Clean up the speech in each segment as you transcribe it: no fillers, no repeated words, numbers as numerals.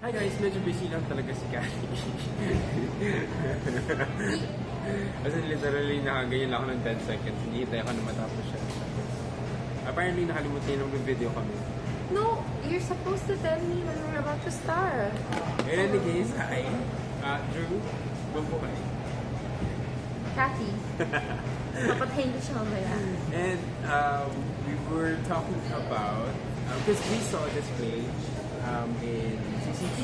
Hi guys, medyo busy lang talaga si Cathy. Kasi literally nakaganyan lang ako ng 10 seconds. Hinihintay ako na matapos siya. Apparently nakalimutan yung video kami. No, you're supposed to tell me when we're about to start. In any case, hi. Drew, mabuhay. Cathy. Papatayin ko siya mamaya. And we were talking about, because we saw this page in CCT.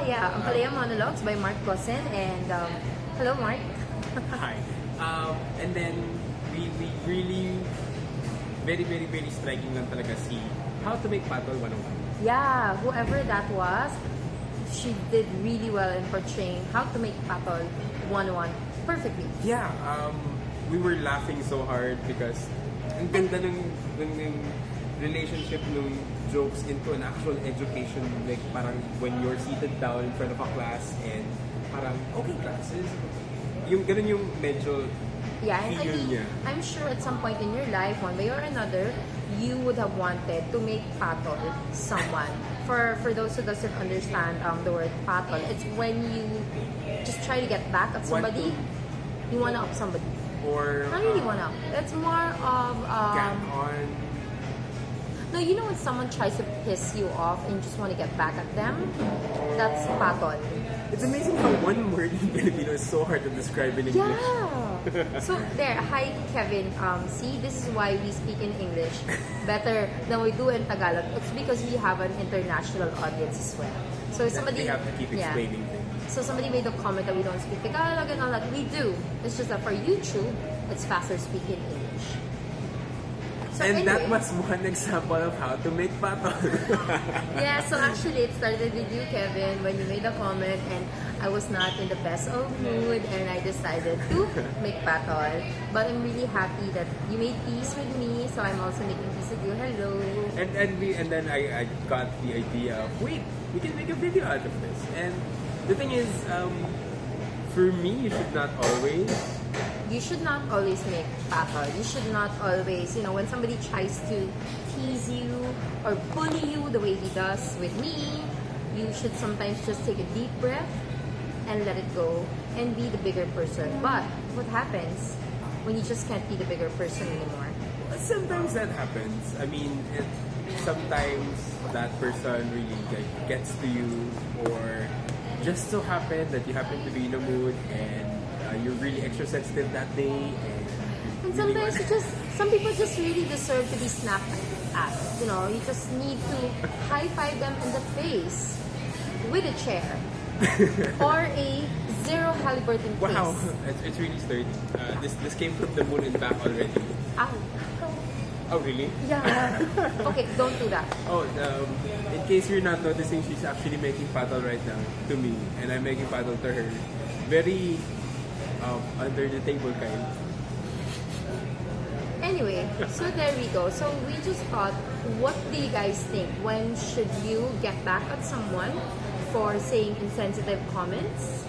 Yeah, Ang Palaya Monologues by Mark Gossen. And hello, Mark. Hi. And then we really very striking lang talaga see how to make patol 101. Yeah, whoever that was, she did really well in portraying how to make patol 101 perfectly. Yeah, we were laughing so hard because ang ganda ng relationship ng jokes into an actual education, like parang when you're seated down in front of a class and parang okay classes, yung ganun yung medyo yeah, and feel niya. I'm sure at some point in your life, one way or another, you would have wanted to make patol someone. For those who doesn't understand the word patol, it's when you just try to get back at somebody, you wanna up somebody. Or not really wanna up. It's more of gag on. No, you know when someone tries to piss you off and you just want to get back at them? That's patol. It's amazing how one word in Filipino is so hard to describe in English. Yeah. So there, hi Kevin. See, this is why we speak in English better than we do in Tagalog. It's because we have an international audience as well. So somebody They have to keep explaining things. So somebody made a comment that we don't speak Tagalog and all that. We do. It's just that for YouTube, it's faster speaking English. So and anyway, that was one example of how to make patol. yeah, so actually it started with you, Kevin, when you made a comment and I was not in the best of mood and I decided to make patol. But I'm really happy that you made peace with me, so I'm also making peace with you. Hello. And then I got the idea of, wait, we can make a video out of this. And the thing is, for me, you should not always make patol. You should not always, when somebody tries to tease you or bully you the way he does with me, you should sometimes just take a deep breath and let it go and be the bigger person. But what happens when you just can't be the bigger person anymore? Sometimes that happens. I mean, sometimes that person really gets to you, or just so happen that you happen to be in a mood and you're really extra sensitive that day, and sometimes some people just really deserve to be snapped at. You just need to high five them in the face with a chair or a zero Halliburton face. Wow, it's really sturdy. This came from the moon and back already. Ow. Oh really? Yeah. Okay, don't do that. Oh, in case you're not noticing, she's actually making patol right now to me, and I'm making patol to her. Very under the table kind. Anyway, so there we go. So we just thought, what do you guys think? When should you get back at someone for saying insensitive comments?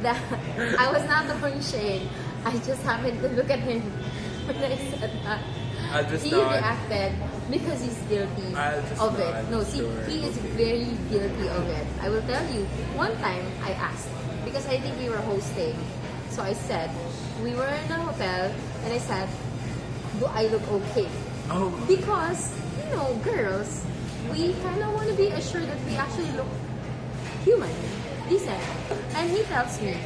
That I was not throwing shade. I just happened to look at him when I said that. I'll just He nod. reacted because he's guilty of it. No, see, sure. he is very guilty of it. I will tell you, one time I asked, because I think we were hosting. So I said, we were in a hotel, and I said, do I look okay? Oh. Because, girls, we kind of want to be assured that we actually look human, decent. And he tells me,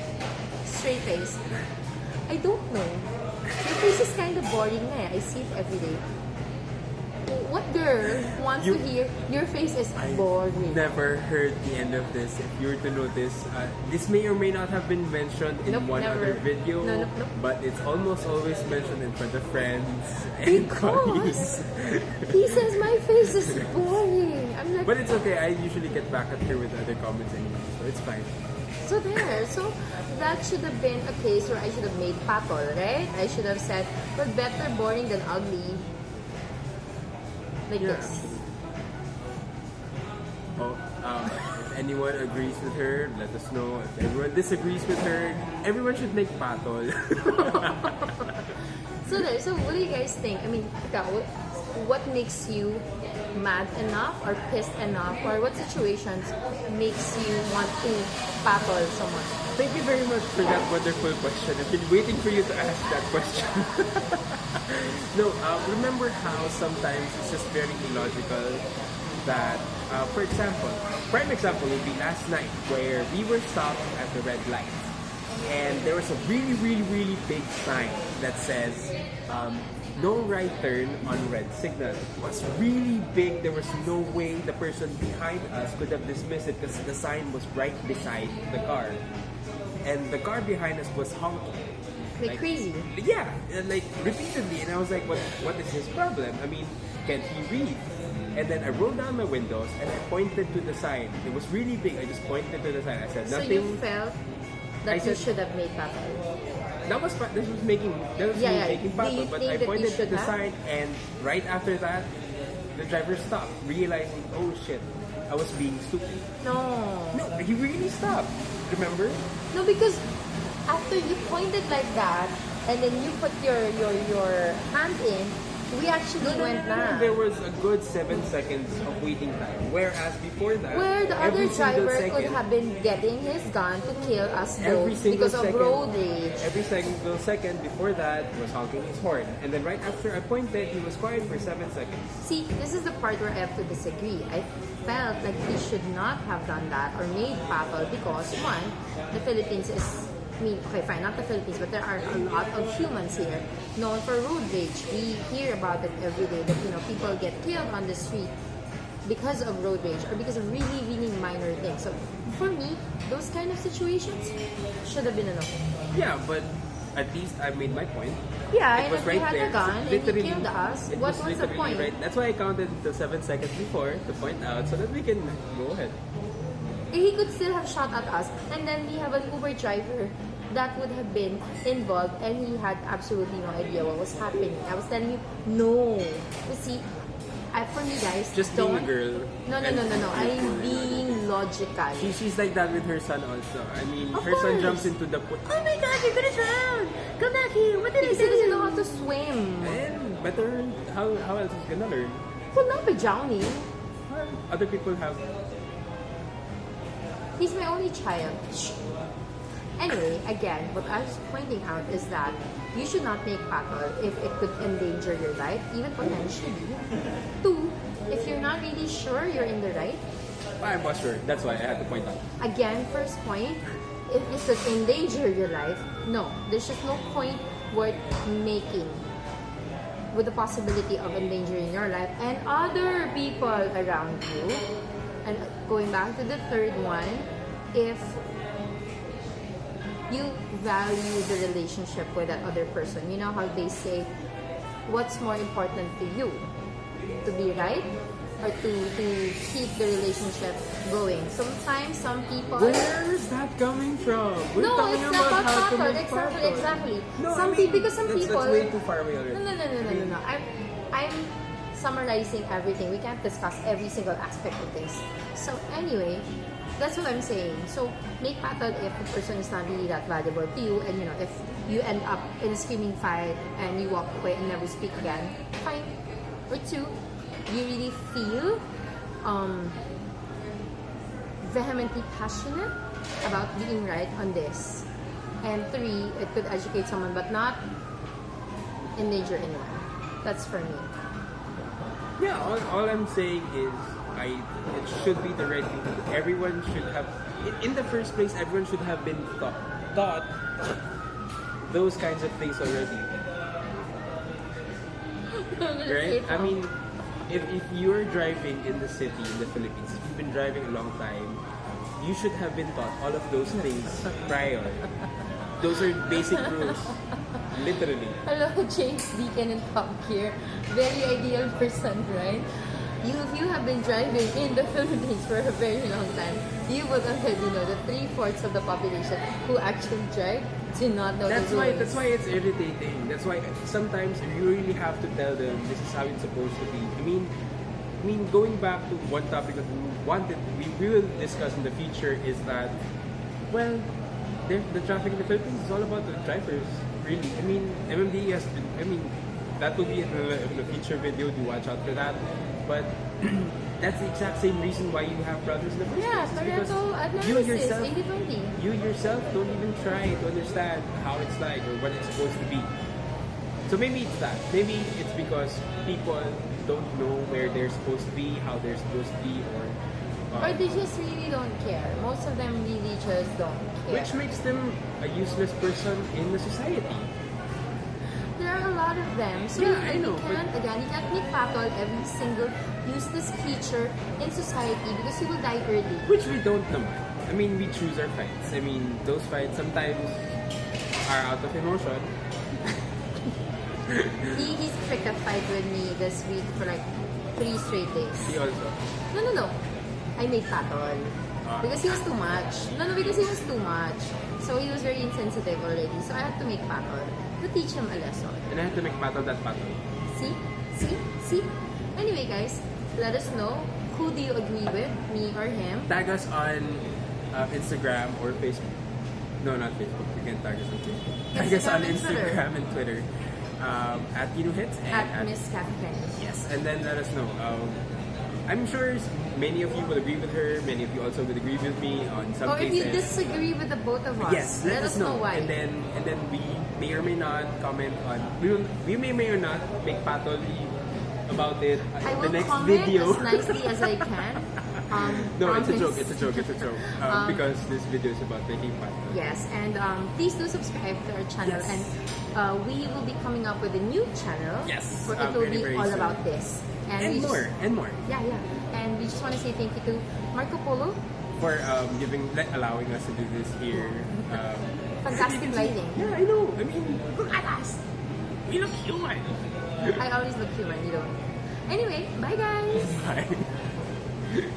straight face, I don't know. Your face is kind of boring na I see it every day. What girl wants to hear your face is boring? Never heard the end of this. If you were to notice, this may or may not have been mentioned in Nope, one never. other video, No. but it's almost always mentioned in front of friends and colleagues. Because he says my face is boring. I'm like, But it's okay. I usually get back at her with other comments anyway, so it's fine. so there. So that should have been a case where I should have made patol, right? I should have said, well, better boring than ugly. Like Yeah, this. actually. Oh, if anyone agrees with her, let us know. If everyone disagrees with her, everyone should make patol. So there. So what do you guys think? I mean, ikaw, what makes you mad enough or pissed enough, or what situations makes you want to patol someone? Thank you very much for that wonderful question. I've been waiting for you to ask that question. No, remember how sometimes it's just very illogical that, for example, prime example would be last night where we were stopped at the red light. And there was a really, really, really big sign that says, no right turn on red signal. It was really big. There was no way the person behind us could have dismissed it because the sign was right beside the car. And the car behind us was honking. Like crazy. Yeah, like repeatedly. And I was like, what is his problem? I mean, can't he read? And then I rolled down my windows and I pointed to the sign. It was really big. I just pointed to the sign. I said nothing. So you felt that you should have made patol? This was making making patol, but I pointed to the sign, and right after that, the driver stopped, realizing, oh shit, I was being stupid. No, he really stopped. Remember? no, because after you pointed like that, and then you put your hand in, we actually went back. There was a good 7 seconds of waiting time. Whereas before that, where the other every single driver second, could have been getting his gun to kill us every both single because of second, road rage. Every single second before that was honking his horn. And then right after I pointed, he was quiet for 7 seconds. See, this is the part where I have to disagree. I felt like he should not have done that or made patol because, one, the Philippines is, I mean, okay, fine, not the Philippines, but there are a lot of humans here known for road rage. We hear about it every day that, people get killed on the street because of road rage or because of really, really minor things. So, for me, those kind of situations should have been enough. Yeah, but at least I made my point. Yeah, It and was if right he had there. a gun and he killed us, It what was was the literally point? right. That's why I counted the 7 seconds before to point out so that we can go ahead. He could still have shot at us, and then we have an Uber driver that would have been involved, and he had absolutely no idea what was happening. I was telling you, no. You see, for me, guys, Just don't. being a girl. No. I'm being logical. She's like that with her son also. I mean, Of her son course. jumps into the pool. Oh my God, you're gonna drown! Come back here. What did I say? He doesn't know how to swim. And better, how else is he gonna learn? Well, not by drowning. Well, other people have. He's my only child. Shh. Anyway, again, what I was pointing out is that you should not make patol if it could endanger your life, even potentially. Two, if you're not really sure you're in the right. I was sure. That's why I had to point out. Again, first point, if it could endanger your life, no. There's just no point worth making with the possibility of endangering your life and other people around you. And going back to the third one, if you value the relationship with that other person, you know how they say, what's more important to you? To be right or to keep the relationship going? Sometimes some people... Where is that coming from? We're No, talking it's not about how to patol. make Exactly. No, Some I mean, people, because some that's people... way too far away already. No. I'm summarizing everything. We can't discuss every single aspect of things. So anyway, that's what I'm saying. So make patol if the person is not really that valuable to you, and if you end up in a screaming fight and you walk away and never speak again, fine. Or two, you really feel vehemently passionate about being right on this. And three, it could educate someone but not endanger anyone. That's for me. Yeah, all I'm saying is it should be the right thing to do. Everyone should have, in the first place, everyone should have been taught those kinds of things already. Right? I mean, if you're driving in the city, in the Philippines, if you've been driving a long time, you should have been taught all of those things prior. Those are basic rules. Literally. Hello, James Deacon and Top Gear. Very ideal person, right? If you have been driving in the Philippines for a very long time, you would already know that 3/4 of the population who actually drive do not know the rules. That's why it's irritating. That's why sometimes you really have to tell them this is how it's supposed to be. I mean, going back to one topic that we will discuss in the future is that, well, the traffic in the Philippines is all about the drivers. Really, I mean, MMDA has been. I mean, that will be in the future video. Do watch out for that. But that's the exact same reason why you have brothers in the first Yeah, place. Because parental you analysis, yourself, 80/20. you yourself don't even try to understand how it's like or what it's supposed to be. So maybe it's that. Maybe it's because people don't know where they're supposed to be, how they're supposed to be, or Or they just really don't care. Most of them really just don't care. which makes them a useless person in the society. There are a lot of them. So Yeah, I know, you can't make patol every single useless creature in society because he will die early. Which we don't naman. I mean, we choose our fights. I mean, those fights sometimes are out of emotion. He's picked a fight with me this week for like 3 straight days. He also. No. I made patol. Because he was too much. No, because he was too much. So he was very insensitive already. So I had to make patol to teach him a lesson. And I had to make battle that battle. See? Anyway, guys, let us know who do you agree with, me or him. Tag us on Instagram or Facebook. No, not Facebook. You can tag us on Facebook. Tag us on Instagram and Twitter. Instagram and Twitter. At Hits and At Miss Kathy Kenny. yes, and then let us know. I'm sure many of you will agree with her. Many of you also would agree with me on some Or if cases. you disagree with the both of us, Yes, let us know. why. And then we may or may not comment on. We may or not make patol about it I in will the next comment video. as nicely as I can. No, it's a promise. joke. It's a joke. Because this video is about making patol. Yes, and please do subscribe to our channel, Yes. and we will be coming up with a new channel. Yes, where it will very, be very all soon. about this. And we more. Yeah. And we just want to say thank you to Marco Polo. For allowing us to do this here. Fantastic lighting. Yeah, I know. I mean, look at us. We look human. I always look human, you don't. Anyway, bye guys. Bye.